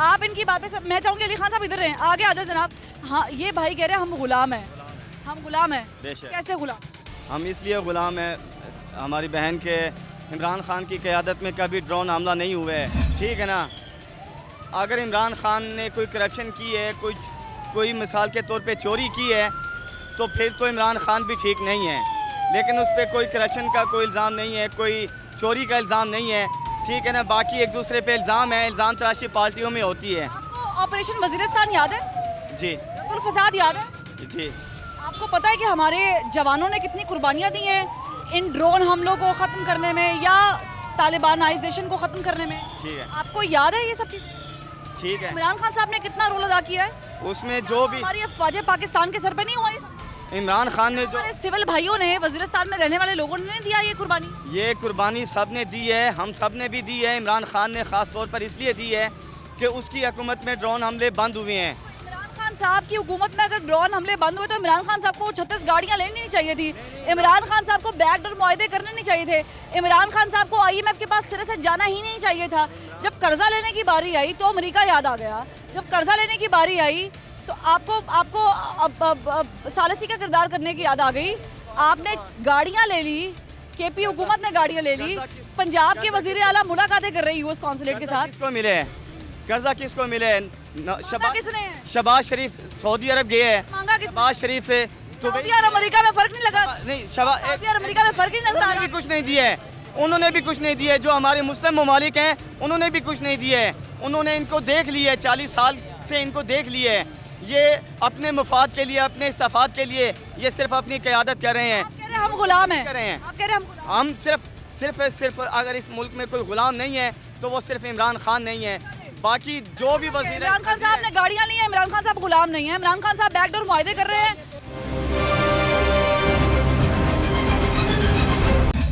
आप इनकी बात पे मैं चाहूँगी अली खान साहब इधर रहें, आगे आ जाए जनाब। हाँ, ये भाई कह रहे हैं हम गुलाम हैं, हम गुलाम हैं। कैसे गुलाम? हम इसलिए गुलाम हैं, हमारी बहन के इमरान खान की क़यादत में कभी ड्रोन हमला नहीं हुए है, ठीक है ना। अगर इमरान खान ने कोई करप्शन की है, कोई मिसाल के तौर पे चोरी की है, तो फिर तो इमरान खान भी ठीक नहीं है। लेकिन उस पर कोई करप्शन का कोई इल्ज़ाम नहीं है, कोई चोरी का इल्ज़ाम नहीं है, ठीक है ना। बाकी एक दूसरे पे इल्ज़ाम है, इल्ज़ाम तराशी पार्टियों में होती है। आपको ऑपरेशन वजीरिस्तान याद है? जी पुल फसाद याद है? जी। आपको पता है कि हमारे जवानों ने कितनी कुर्बानियां दी हैं इन ड्रोन हमलों को ख़त्म करने में या तालिबानाइजेशन को ख़त्म करने में? ठीक है, आपको याद है ये सब चीज़ें? ठीक है। इमरान खान साहब ने कितना रोल अदा किया है उसमें जो भी हमारी अफवाज पाकिस्तान के सर पे नहीं हुआ ये सब? इमरान खान ने जो हमारे सिविल भाइयों ने, वजीरिस्तान में रहने वाले लोगों ने नहीं दिया ये कुर्बानी? ये कुर्बानी सब ने दी है, हम सब ने भी दी है। इमरान खान ने ख़ास तौर पर इसलिए दी है कि उसकी हुकूमत में ड्रोन हमले बंद हुए हैं। इमरान खान साहब की हुकूमत में अगर ड्रोन हमले बंद हुए तो इमरान खान साहब को 36 गाड़ियां लेनी नहीं चाहिए थी। इमरान खान साहब को बैकडोर मुआहदे करने नहीं चाहिए थे। इमरान खान साहब को IMF के पास सिरे से जाना ही नहीं चाहिए था। जब कर्जा लेने की बारी आई तो अमेरिका याद आ गया। जब कर्जा लेने की बारी आई तो आपको सालसी का किरदार करने की याद आ गई। आपने गाड़ियां ले ली, KP हुकूमत ने गाड़ियां ले ली। पंजाब के वजीर आला मुलाकातें कर रही यूएस कॉन्सुलेट के साथ। किसको मिले कर्जा? किसको मिले? किसने? शहबाज शरीफ सऊदी अरब गए हैं, मांगा किसने? शहबाज शरीफ से सऊदी और अमेरिका में फर्क नहीं लगा? नहीं, शहबाज सऊदी और अमेरिका में फर्क नहीं नजर आ उन्होंने रहा? भी कुछ नहीं दिए है, उन्होंने भी कुछ नहीं दिए। जो हमारे मुस्लिम ममालिक हैं उन्होंने भी कुछ नहीं दिए है। उन्होंने इनको देख लिया है, 40 साल से इनको देख लिए है। ये अपने मुफाद के लिए, अपने इस्तफाद के लिए ये सिर्फ अपनी क़यादत कर रहे हैं। आप कह रहे हैं हम गुलाम हैं। कर रहे हैं। आप कह रहे हैं हम गुलाम। हम सिर्फ अगर इस मुल्क में कोई गुलाम नहीं है तो वो सिर्फ इमरान खान नहीं है। बाकी जो भी वज़ीर इमरान खान साहब ने गाड़ियां ली हैं, इमरान खान साहब गुलाम नहीं है। इमरान खान साहब बैकडोर मुआहदे कर रहे हैं।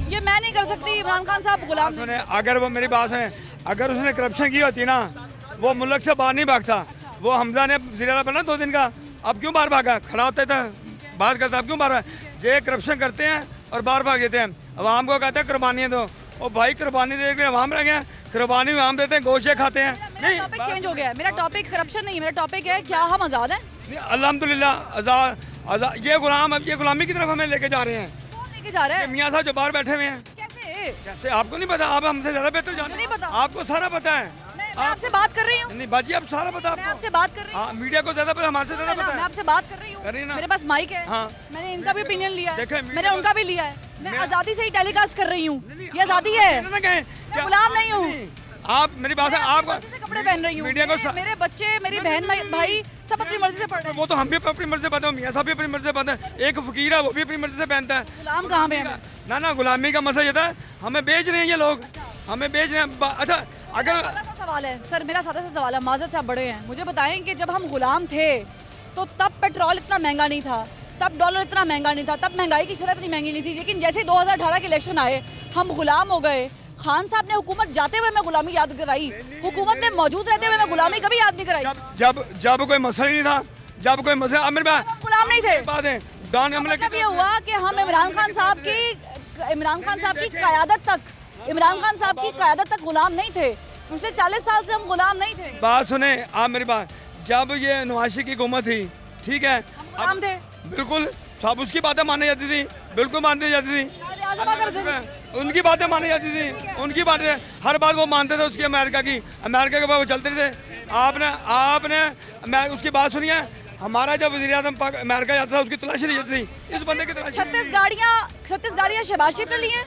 ये मैं नहीं कर सकती। इमरान खान साहब गुलाम नहीं। सुने, अगर वो मेरी बात सुने, अगर उसने करप्शन की होती ना वो मुल्क से बाहर नहीं भागता। वो हमजा ने ज़िला बना 2 दिन का, अब क्यों बाहर भागा? खड़ा होता था, बात करता, अब क्यों बाहर? ये करप्शन करते हैं और बाहर भाग देते हैं। अवाम को कहते हैं कुर्बानियाँ दो। और भाई कुर्बानी दे के अवाम रह गए, कुर्बानी अवाम देते हैं, गोश्त खाते हैं। मेरा टॉपिक चेंज हो गया है। मेरा टॉपिक करप्शन नहीं, मेरा टॉपिक है क्या हम आज़ाद हैं? अल्हम्दुलिल्लाह आज़ाद। ये गुलामी की तरफ हमें लेके जा रहे हैं। कौन लेके जा रहा है? मियाँ साहब जो बाहर बैठे हुए हैं। कैसे? आपको नहीं पता? आप हमसे ज़्यादा बेहतर जानते हैं। नहीं पता। आपको सारा पता है। मैं आपसे बात कर रही हूँ। नहीं बाजी, आप सारा पता मैं आपसे बात कर रही हूँ। हाँ, मीडिया को ज़्यादा पता, हमारे से ज़्यादा पता मैं है। आपसे बात कर रही हूँ। कर रही ना? मेरे पास माइक है। हाँ। मैंने इनका भी ओपिनियन लिया है। देखें, मैंने उनका भी लिया है। मैं आज़ादी से ही टेलीकास्ट कर रही हूँ। ये आज़ादी है। ना कहें मैं गुलाम नहीं हूँ। आप मेरी बात है, आप से कपड़े पहन रही हूँ। मीडिया को मेरे बच्चे, मेरी बहन भाई सब अपनी मर्जी से पढ़ रहे हैं। वो तो हम भी अपनी मर्जी से पहनते हैं, मियाँ साहब भी अपनी मर्जी से पहनते हैं। एक फकीर है वो भी अपनी मर्जी से पहनता है। गुलाम कहाँ पे हैं? ना गुलामी का मसला ये था, हमें बेच रहे हैं ये लोग, हमें बेच रहे हैं। अच्छा अगर सादा सा सवाल है सर, मेरा सादा सा सवाल है, माजरत से आप बड़े हैं, मुझे बताएं कि जब हम गुलाम थे तो तब पेट्रोल इतना महंगा नहीं था, तब डॉलर इतना महंगा नहीं था, तब महंगाई की शरह इतनी महंगी नहीं थी। लेकिन जैसे 2018 के इलेक्शन आए हम गुलाम हो गए। खान साहब ने हुकूमत जाते हुए मैं गुलामी याद कराई, हुकूमत में मौजूद रहते हुए मैं गुलामी कभी याद नहीं कराई। जब कोई मसला ही नहीं था, जब कोई मसला, अब मेरे पास गुलाम नहीं थे। बात है डॉन हमले मतलब ये हुआ कि हम इमरान खान साहब की क़यादत तक गुलाम नहीं थे। पिछले 40 साल से हम गुलाम नहीं थे। बात सुने आप मेरी बात, जब ये नवाशी की हुकूमत थी, ठीक है, हम गुलाम थे। बिल्कुल सब उसकी बातें मानी जाती थी, बिल्कुल मानती जाती थी, उनकी बातें मानी जाती थी, उनकी बातें हर बात वो मानते थे उसकी, अमेरिका के बाद वो चलते थे। आपने उसकी बात सुनी है? हमारा जब वज़ीर आज़म अमेरिका जाता था उसकी तलाशी नहीं जाती थी, इस बंदे की तलाशी। 36 गाड़ियाँ शहबाज शरीफ ने ली हैं।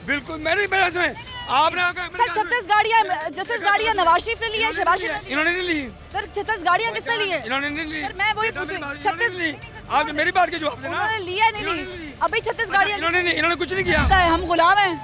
बिल्कुल मेरी बात सुने आपने सर 36 गाड़ियाँ नवाज शरीफ ने ली है, शहबाज शरीफ इन्होंने नहीं ली सर। 36 गाड़ियाँ किसने ली है? इन्होंने नहीं ली। सर मैं वही पूछ रही हूँ, 36 ली। आप मेरी बात के जवाब देना। उन्होंने लिया नहीं ली, अभी 36 गाड़ियाँ इन्होंने कुछ नहीं किया। हम गुलाम हैं।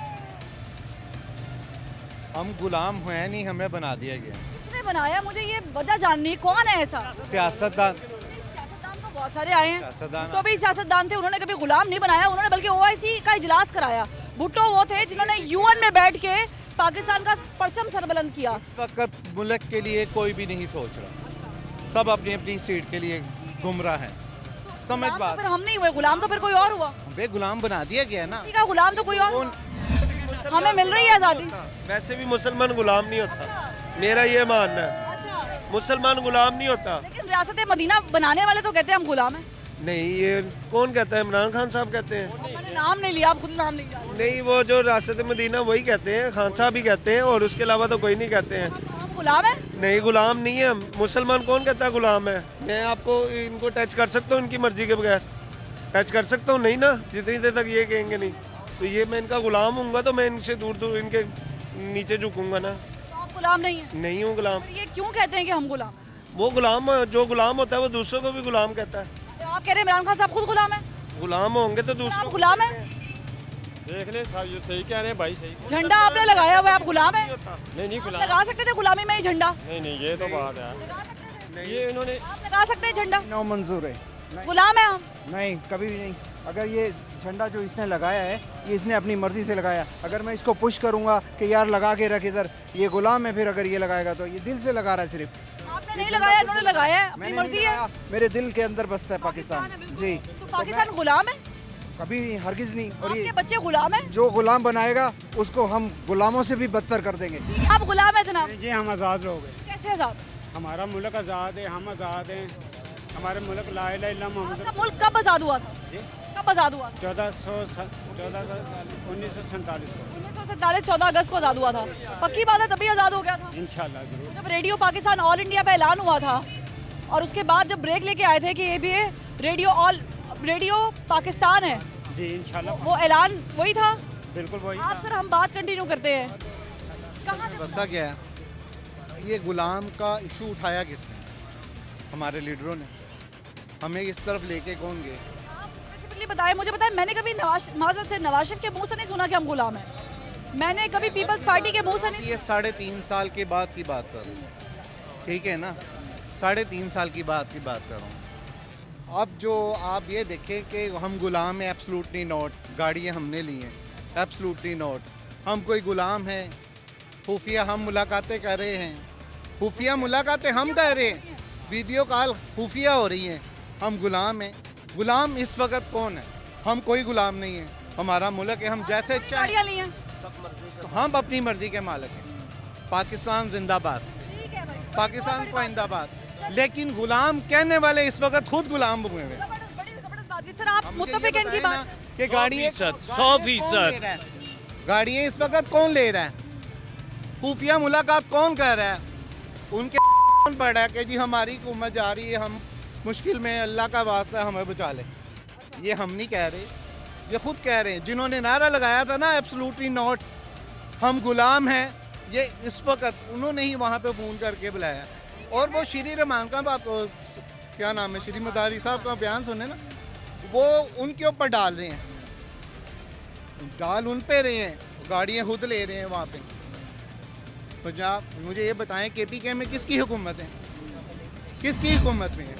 हम गुलाम हैं नहीं, हमें बना दिया गया। किसने बनाया? मुझे ये वजह जाननी है, कौन है ऐसा? सियासतदान तो बहुत सारे आए हैं, सियासतदान तो भी सियासतदान थे, उन्होंने कभी गुलाम नहीं बनाया। उन्होंने बल्कि OIC का इजलास कराया। भुट्टो वो थे जिन्होंने UN में बैठ के पाकिस्तान का परचम सरबुलंद किया। इस वक्त मुल्क के लिए कोई भी नहीं सोच रहा, सब अपनी अपनी सीट के लिए गुमराह हैं। समझ गुलाम तो बात, फिर हम नहीं हुए, गुलाम तो फिर कोई और हुआ। बे गुलाम बना दिया गया ना। किसी का गुलाम तो कोई और हुआ। हमें मिल रही है आज़ादी। वैसे भी मुसलमान गुलाम नहीं होता, मेरा ये मानना है। अच्छा, मुसलमान गुलाम नहीं होता। लेकिन रियासत मदीना बनाने वाले तो कहते हैं हम गुलाम हैं। नहीं, ये कौन कहता है? इमरान खान साहब कहते हैं। मैंने नाम नहीं लिया, आप खुद नाम नहीं लिया। नहीं, वो जो रियासत मदीना वही कहते हैं, खान साहब ही कहते हैं, और उसके अलावा तो कोई नहीं कहते हैं। हम गुलाम हैं? नहीं, गुलाम नहीं है। मुसलमान कौन कहता है गुलाम है? मैं आपको इनको टच कर सकता हूँ इनकी मर्जी के बगैर? टच कर सकता हूँ नहीं ना, जितनी देर तक ये कहेंगे नहीं। तो ये मैं इनका गुलाम हूँगा तो मैं इनसे दूर दूर इनके नीचे झुकूंगा ना। तो आप गुलाम नहीं है? नहीं हूँ गुलाम। ये क्यों कहते हैं कि हम गुलाम? वो गुलाम, जो गुलाम होता है वो दूसरों को भी गुलाम कहता है। तो आप कह रहे हैं इमरान खान साहब खुद गुलाम है? गुलाम होंगे तो दूसरों आप गुलाम है? देख ले साहब, ये सही कह रहे हैं भाई, सही। झंडा आपने लगाया हुआ है, आप गुलाम है? नहीं आप गुलाम लगा सकते थे गुलामी में ही झंडा? नहीं, ये तो बात है। ये इन्होंने आप लगा सकते हैं झंडा? नो मंजूर है। गुलाम है हम? नहीं, कभी भी नहीं। अगर ये झंडा जो इसने लगाया है, ये इसने अपनी मर्जी से लगाया। अगर मैं इसको पुश करूंगा कि यार लगा के रख इधर, ये गुलाम है। फिर अगर ये लगाएगा तो ये दिल से लगा रहा है सिर्फ। आपने नहीं लगाया, इन्होंने लगाया है, अपनी मैंने मर्जी नहीं है। लगाया, मेरे दिल के अंदर बसता है पाकिस्तान। जी। तो पाकिस्तान गुलाम है? कभी हरगिज नहीं। और आपके बच्चे गुलाम हैं? जो गुलाम बनाएगा उसको हम गुलामों से भी बदतर कर देंगे। आप गुलाम है जनाब? जी, हम आज़ाद लोग हैं। कैसे आजाद? हमारा मुल्क आज़ाद है, हम आज़ाद हैं। हमारे मुल्क ला इलाहा इल्लल्लाह मोहम्मद। आपका मुल्क कब आजाद हुआ था? कब आजाद हुआ? 1947 14 अगस्त को आजाद हुआ था। पक्की बात है, तभी आजाद हो गया था इंशाल्लाह जरूर। जब रेडियो पाकिस्तान ऑल इंडिया पे ऐलान हुआ था, और उसके बाद जब ब्रेक लेके आए थे कि ये भी रेडियो पाकिस्तान है, जी इंशाल्लाह वो ऐलान वही था। बिल्कुल वही। आप सर, हम बात कंटिन्यू करते हैं। कहाँ से बसा क्या है, ये गुलाम का इशू उठाया किसने? हमारे लीडरों ने। हमें इस तरफ लेके कौन गए? स्पेसिफिकली बताएं, मुझे बताएं। मैंने कभी नवाज शरीफ के मुंह से नहीं सुना कि हम गुलाम हैं। मैंने कभी पीपल्स पार्टी के मुंह से नहीं। ये 3.5 साल के बाद की बात कर रहा हूँ, ठीक है ना? 3.5 साल की बात कर रहा हूँ। अब जो आप ये देखें कि हम गुलाम हैं, एब्सोल्युटली नॉट। गाड़ियाँ हमने ली हैं, एब्सोल्युटली नॉट। हम कोई गुलाम हैं? खुफिया हम मुलाकातें कर रहे हैं, खुफिया मुलाकातें हम कर रहे हैं, वीडियो कॉल खुफिया हो रही हैं। हम गुलाम हैं? गुलाम इस वक्त कौन है? हम कोई गुलाम नहीं है। हमारा मुल्क है, हम जैसे चाहे हम अपनी मर्जी के मालिक हैं। पाकिस्तान जिंदाबाद, पाकिस्तान को जिंदाबाद। लेकिन गुलाम कहने वाले इस वक्त खुद गुलाम हुए हैं। सर, आप मुत्तफिक हैं इनकी बात? कि गाड़ियाँ 100%। गाड़ियाँ इस वक्त कौन ले रहा है? खुफिया मुलाकात कौन कर रहा है? उनके कौन पड़ रहा है कि जी हमारी हुकूमत जा रही है, हम मुश्किल में, अल्लाह का वास्ता हमें बचा ले। ये हम नहीं कह रहे, ये खुद कह रहे हैं। जिन्होंने नारा लगाया था ना, एब्सोल्युटली नॉट, हम गुलाम हैं, ये इस वक्त उन्होंने ही वहाँ पे फ़ोन करके बुलाया। और वो श्री रहमान का क्या नाम है, श्री मदारी साहब का बयान सुने ना, वो उनके ऊपर डाल रहे हैं, डाल उन पे रहे हैं, गाड़ियाँ खुद ले रहे हैं वहाँ पे। पंजाब, मुझे ये बताएं KPK में किसकी हुकूमत है? किसकी हुकूमत में है?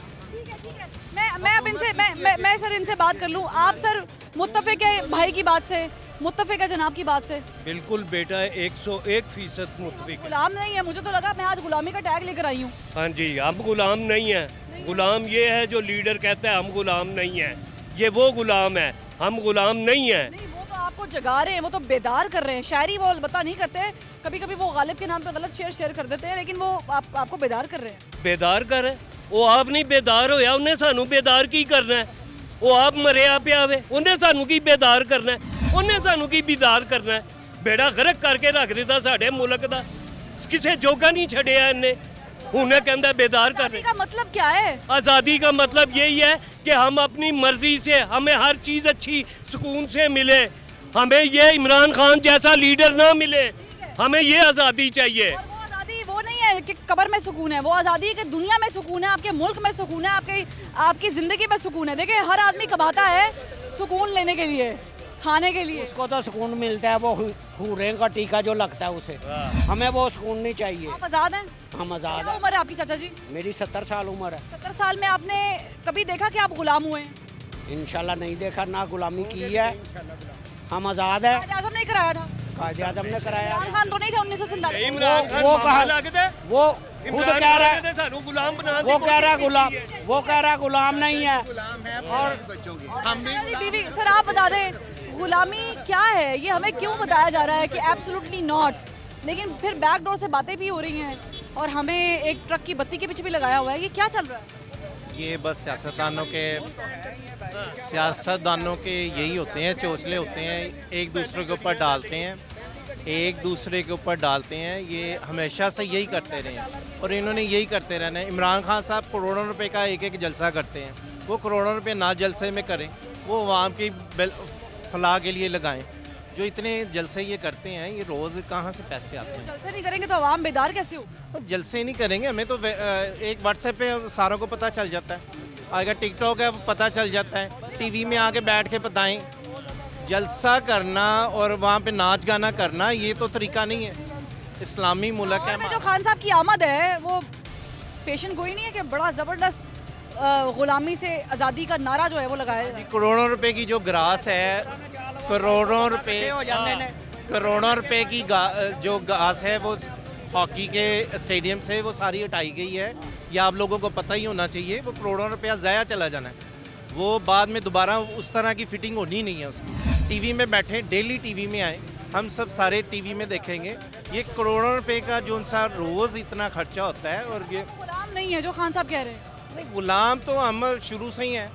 मैं अब इनसे मैं सर इनसे बात कर लूं। आप सर मुत्तफिक है भाई की बात से, मुत्तफिक है जनाब की बात से? बिल्कुल बेटा, 101% मुत्तफिक है। गुलाम नहीं है? मुझे तो लगा मैं आज गुलामी का टैग लेकर आई हूँ। हाँ जी, हम गुलाम नहीं है। गुलाम ये है जो लीडर कहता है हम गुलाम नहीं है, ये वो गुलाम है, हम गुलाम नहीं है। नहीं, वो तो आपको जगा रहे हैं, वो तो बेदार कर रहे हैं। शायरी वो अलबत्ता नहीं करते, कभी कभी वो गालिब के नाम पे गलत शेयर कर देते हैं, लेकिन वो आपको बेदार कर रहे हैं। बेदार कर, वो आप नहीं बेदार होया, उन्हें सानू बेदार की करना है? वो आप मरिया पिया वे, उन्हें सानू की बेदार करना है? उन्हें सानू की बेदार करना है? बेड़ा गरक करके रख दिता साडे मुल्क दा, किसे जोगा नहीं छड़िया इन्हें। उन्हें कहता बेदार कर। का मतलब क्या है? आज़ादी का मतलब यही है कि हम अपनी मर्जी से, हमें हर चीज़ अच्छी सुकून से मिले, हमें ये इमरान खान जैसा लीडर ना मिले, हमें ये आज़ादी चाहिए। और वो आज़ादी वो नहीं है कि कब्र में सुकून है, वो आज़ादी है कि दुनिया में सुकून है, आपके मुल्क में सुकून है, आपकी ज़िंदगी में सुकून है। देखिए, हर आदमी कमाता है सुकून लेने के लिए, खाने के लिए। उसको तो सुकून मिलता है, वो हूरे का टीका जो लगता है उसे। हमें वो सुकून नहीं चाहिए। आप आज़ाद हैं? हम आज़ाद क्या हैं। उम्र है आपकी चाचा जी? मेरी 70 साल उम्र है। 70 साल में आपने कभी देखा कि आप गुलाम हुए हैं? इंशाल्लाह नहीं देखा, ना गुलामी की है, हम आज़ाद हैं। कायदे आज़म ने कराया था? कायदे आज़म ने कराया। इमरान खान तो नहीं थे 1947? वो कहा, वो खुद कह रहा है, गुलाम बना, वो कह रहा गुलाम, वो कह रहा गुलाम नहीं है। और बच्चों की हम भी बीवी, सर आप बता दें गुलामी क्या है? ये हमें क्यों बताया जा रहा है कि एब्सोल्युटली नॉट, लेकिन फिर बैकडोर से बातें भी हो रही हैं और हमें एक ट्रक की बत्ती के पीछे भी लगाया हुआ है। ये क्या चल रहा है? ये बस सियासतदानों के यही होते हैं, चौंसले होते हैं, एक दूसरे के ऊपर डालते हैं, एक दूसरे के ऊपर डालते हैं। ये हमेशा से यही करते रहे हैं और इन्होंने यही करते रहना है। इमरान खान साहब करोड़ों रुपए का एक जलसा करते हैं, वो करोड़ों रुपए ना जलसे में करें, वो अवाम की फलाह के लिए लगाएं। जो इतने जलसे ये करते हैं, ये रोज़ कहाँ से पैसे आते हैं? जलसे नहीं करेंगे तो आवाम बेदार कैसे हो? जलसे नहीं करेंगे, हमें तो एक व्हाट्सएप पे सारों को पता चल जाता है, अगर टिकटॉक है पता चल जाता है, टीवी में आके बैठ के बताएं। जलसा करना और वहाँ पे नाच गाना करना ये तो तरीका नहीं है, इस्लामी मुल्क है। जो खान साहब की आमद है वो पेशेंट गोई नहीं है कि बड़ा ज़बरदस्त गुलामी से आज़ादी का नारा जो है वो लगाया है। करोड़ों रुपए की जो ग्रास है, करोड़ों रुपए की जो घास है वो हॉकी के स्टेडियम से वो सारी हटाई गई है। ये आप लोगों को पता ही होना चाहिए। वो करोड़ों रुपया ज़ाया चला जाना है, वो बाद में दोबारा उस तरह की फिटिंग होनी नहीं है उसकी। टीवी में बैठे, डेली टीवी में आए, हम सब सारे टीवी में देखेंगे। ये करोड़ों रुपए का जो उनसा रोज़ इतना खर्चा होता है। और ये गुलाम नहीं है जो खान साहब कह रहे हैं। नहीं, गुलाम तो हम शुरू से ही हैं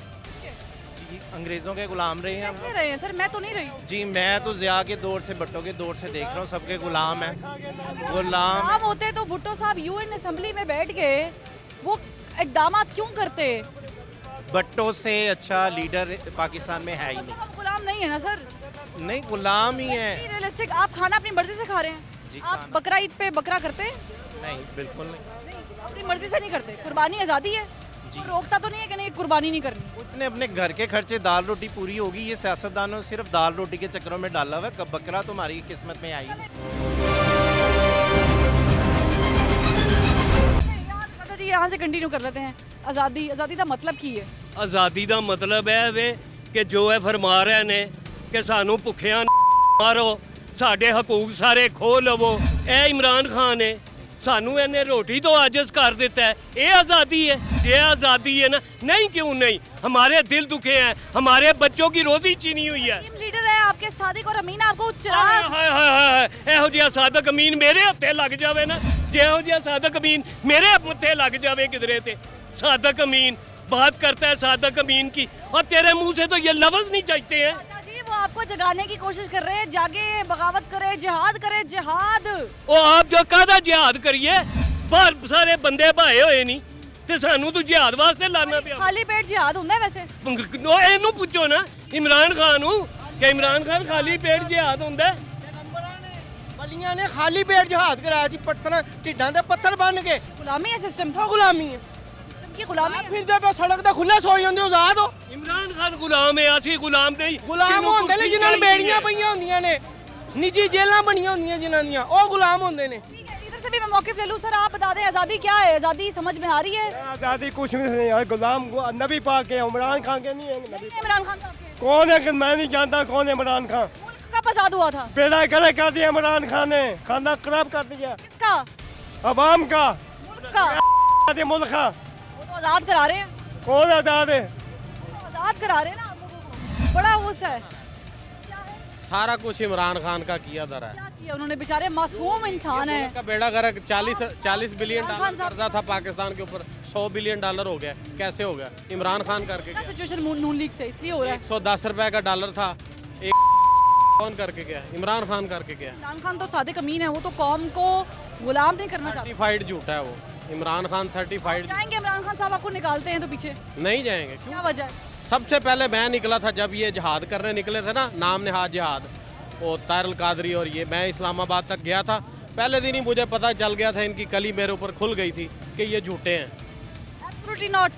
जी, अंग्रेज़ों के गुलाम रहे हैं हम। कैसे रहे हैं सर? मैं तो नहीं रही जी, मैं तो ज़िया के दौर से, भुट्टो के दौर से देख रहा हूँ, सबके गुलाम हैं। गुलाम होते तो भुट्टो साहब यूएन असेंबली में बैठ के वो इकदाम क्यों करते? भट्टो से अच्छा लीडर पाकिस्तान में है ही नहीं। गुलाम नहीं है ना सर? नहीं, गुलाम ही है। रियलिस्टिक, आप खाना अपनी मर्जी से खा रहे हैं जी। आप बकरा ईद पे बकरा करते हैं? नहीं, बिल्कुल नहीं, अपनी मर्जी से नहीं करते। कुर्बानी आज़ादी है, रोकता तो नहीं है कि नहीं कुर्बानी नहीं करनी। उसने अपने घर के खर्चे, दाल रोटी पूरी होगी। ये सियासतदानों सिर्फ दाल रोटी के चक्करों में डाला हुआ है, कब बकरा तुम्हारी किस्मत में आई। जी यहाँ से कंटिन्यू कर लेते हैं। आज़ादी, आज़ादी का मतलब की है? आज़ादी का मतलब है वे कि जो है फरमा रहे ने कि सानू भुखिया मारो, साडे हकूक सारे खो लवो। ए इमरान खान है, सानू इन्हें रोटी तो आजिज़ कर देता है। ये आज़ादी है? ये आज़ादी है ना? नहीं, क्यों नहीं? हमारे दिल दुखे हैं, हमारे बच्चों की रोजी छीनी हुई है। लीडर है आपके सादिक और अमीन, आपको चिराग ਇਹੋ ਜਿਹਾ ਸਾਦਕ ਅਮੀਨ ਮੇਰੇ ਹੱਥੇ ਲੱਗ ਜਾਵੇ ਨਾ, ਜਿਹੋ ਜਿਹਾ ਸਾਦਕ ਅਮੀਨ मेरे हत्थे लग जावे किधरे ते। सादक अमीन बात करता है सादक अमीन की, और तेरे मुंह से तो ये लफ्ज नहीं चाहिए हैं। वो आपको जगाने की कोशिश कर रहे हैं, जागे, बगावत करे, जिहाद करे। जिहाद ओ आप जो कादा जिहाद करिए, बाहर सारे बंदे भाए होए नहीं ते सानू तो जिहाद वास्ते लाना पिया। खाली पेट जिहाद हुंदा है वैसे? ਇਹਨੂੰ ਪੁੱਛੋ ਨਾ इमरान खान ਨੂੰ कि इमरान खान खाली पेट जिहाद ਹੁੰਦਾ है? बलियां ने खाली पेट जिहाद कराया सी, पत्थर ढिड्डां दे पत्थर बन के। गुलामी है सिस्टम तो गुलामी है की गुलामी फिरदे पे सड़क ते खुले सोई होंदे आजाद हो। इमरान खान गुलाम है, ਅਸੀਂ गुलाम नहीं। गुलाम होंदे ने जिन्हां ਨੂੰ बेड़ियां पईयां ਹੁੰਦੀਆਂ ਨੇ, निजी जेलां ਬਣੀਆਂ ਹੁੰਦੀਆਂ जिन्हां ਦੀਆਂ, ਉਹ गुलाम होंदे ने। इधर से भी मैं मौके ले लूं। सर आप बता दें आज़ादी क्या है? आज़ादी समझ में आ रही है? आज़ादी कुछ नहीं है, गुलाम नबी पाक के इमरान खान के नहीं है। इमरान खान साहब के कौन है कि मैं नहीं जानता कौन है इमरान खान। कब आज़ाद हुआ था? बेड़ा गले कर दिया इमरान खान ने, खाना खराब कर दिया। किसका? अवाम का, मुल्क का। मुल्क का। वो तो आज़ाद करा रहे हैं। कौन आज़ाद है? आज़ाद करा रहे हैं ना आप लोगों को। बड़ा गुस्सा है। सारा कुछ इमरान खान का किया जा रहा है। क्या किया उन्होंने? बेचारे मासूम इंसान है। का बेड़ा गर्क 40 बिलियन डॉलर कर्जा था पाकिस्तान के ऊपर, 100 बिलियन डॉलर हो गया। कैसे हो गया? इमरान खान करके गया। सिचुएशन नून लीग से इसलिए हो रहा है। 110 रुपए का डॉलर था, एक कौन करके गया? इमरान खान करके गया। इमरान खान तो सादिक अमीन है, वो तो कौम को गुलाम नहीं करना चाहता। सर्टिफाइड झूठा है वो इमरान खान, सर्टिफाइड। जाएंगे इमरान खान साहब आपको निकालते हैं तो पीछे? नहीं जाएंगे। क्यों? क्या वजह है? सबसे पहले मैं निकला था जब ये जिहाद करने निकले थे ना, नाम नेहाद जिहाद, वो तारल कादरी और ये, मैं इस्लामाबाद तक गया था। पहले दिन ही मुझे पता चल गया था, इनकी कली मेरे ऊपर खुल गई थी कि ये झूठे हैं। Absolutely not.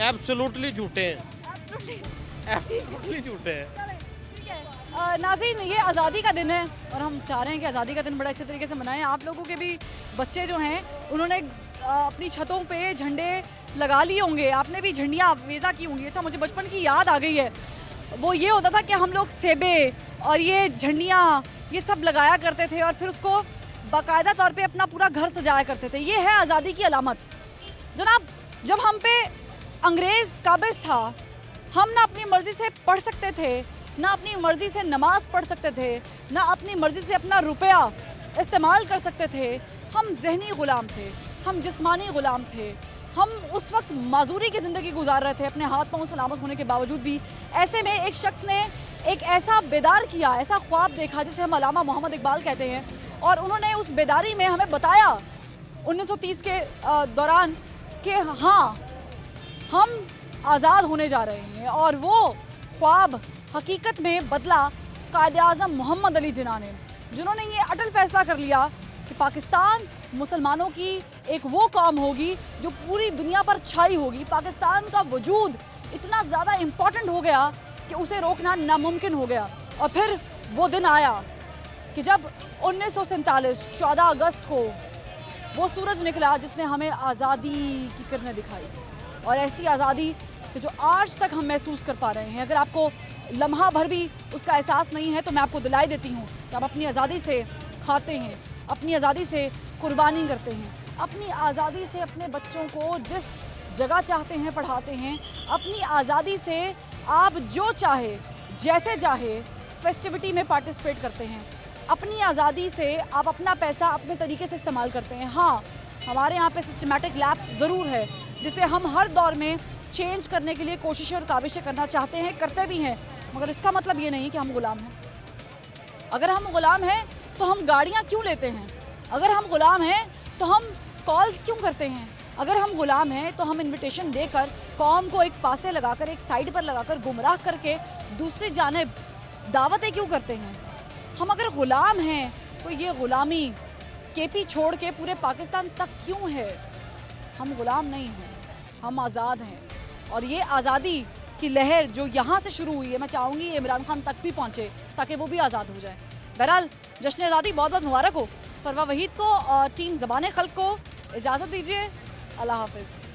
एब्सोल्युटली झूठे हैं, एब्सोल्युटली झूठे हैं। नाज़रीन, ये आज़ादी का दिन है और हम चाह रहे हैं कि आज़ादी का दिन बड़े अच्छे तरीके से मनाएं। आप लोगों के भी बच्चे जो हैं उन्होंने अपनी छतों पे झंडे लगा लिए होंगे, आपने भी झंडियाँ वेज़ा की होंगी। अच्छा, मुझे बचपन की याद आ गई है। वो ये होता था कि हम लोग सेबे और ये झंडियाँ ये सब लगाया करते थे और फिर उसको बाकायदा तौर पे अपना पूरा घर सजाया करते थे। ये है आज़ादी की अलामत। जनाब, जब हम पे अंग्रेज़ काबिज़ था, हम ना अपनी मर्ज़ी से पढ़ सकते थे, ना अपनी मर्ज़ी से नमाज़ पढ़ सकते थे, ना अपनी मर्ज़ी से अपना रुपया इस्तेमाल कर सकते थे। हम ज़हनी ग़ुलाम थे, हम जिस्मानी ग़ुलाम थे। हम उस वक्त माजूरी की ज़िंदगी गुजार रहे थे अपने हाथ पांव सलामत होने के बावजूद भी। ऐसे में एक शख्स ने एक ऐसा बेदार किया, ऐसा ख्वाब देखा जिसे हम अलामा मोहम्मद इकबाल कहते हैं, और उन्होंने उस बेदारी में हमें बताया 1930 के दौरान कि हाँ, हम आज़ाद होने जा रहे हैं। और वो ख्वाब हकीकत में बदला कायदे आज़म मोहम्मद अली जिन्ना ने, जिन्होंने ये अटल फैसला कर लिया कि पाकिस्तान मुसलमानों की एक वो कौम होगी जो पूरी दुनिया पर छाई होगी। पाकिस्तान का वजूद इतना ज़्यादा इम्पॉर्टेंट हो गया कि उसे रोकना नामुमकिन हो गया। और फिर वो दिन आया कि जब 1947 14 अगस्त को वो सूरज निकला जिसने हमें आज़ादी की किरणें दिखाई, और ऐसी आज़ादी कि जो आज तक हम महसूस कर पा रहे हैं। अगर आपको लम्हा भर भी उसका एहसास नहीं है तो मैं आपको दिलाई देती हूँ कि आप अपनी आज़ादी से खाते हैं, अपनी आज़ादी से कुर्बानी करते हैं, अपनी आज़ादी से अपने बच्चों को जिस जगह चाहते हैं पढ़ाते हैं, अपनी आज़ादी से आप जो चाहे जैसे चाहे फेस्टिविटी में पार्टिसिपेट करते हैं, अपनी आज़ादी से आप अपना पैसा अपने तरीके से इस्तेमाल करते हैं। हाँ, हमारे यहाँ पे सिस्टमैटिक लैप्स ज़रूर है जिसे हम हर दौर में चेंज करने के लिए कोशिशें और काविशें करना चाहते हैं, करते भी हैं, मगर इसका मतलब ये नहीं कि हम गुलाम हैं। अगर हम गुलाम हैं तो हम गाड़ियाँ क्यों लेते हैं? अगर हम गुलाम हैं तो हम कॉल्स क्यों करते हैं? अगर हम गुलाम हैं तो हम इनविटेशन देकर कौम को एक पासे लगाकर, एक साइड पर लगाकर, गुमराह करके दूसरी जानिब दावतें क्यों करते हैं? हम अगर गुलाम हैं तो ये गुलामी केपी छोड़ के पूरे पाकिस्तान तक क्यों है? हम गुलाम नहीं हैं, हम आज़ाद हैं। और ये आज़ादी की लहर जो यहाँ से शुरू हुई है, मैं चाहूँगी ये इमरान खान तक भी पहुँचे ताकि वो भी आज़ाद हो जाए। बहरहाल जश्न आज़ादी बहुत बहुत मुबारक हो। फरवा वहीद को और टीम ज़बान खल्क को इजाज़त दीजिए। अल्लाह हाफ़िज़।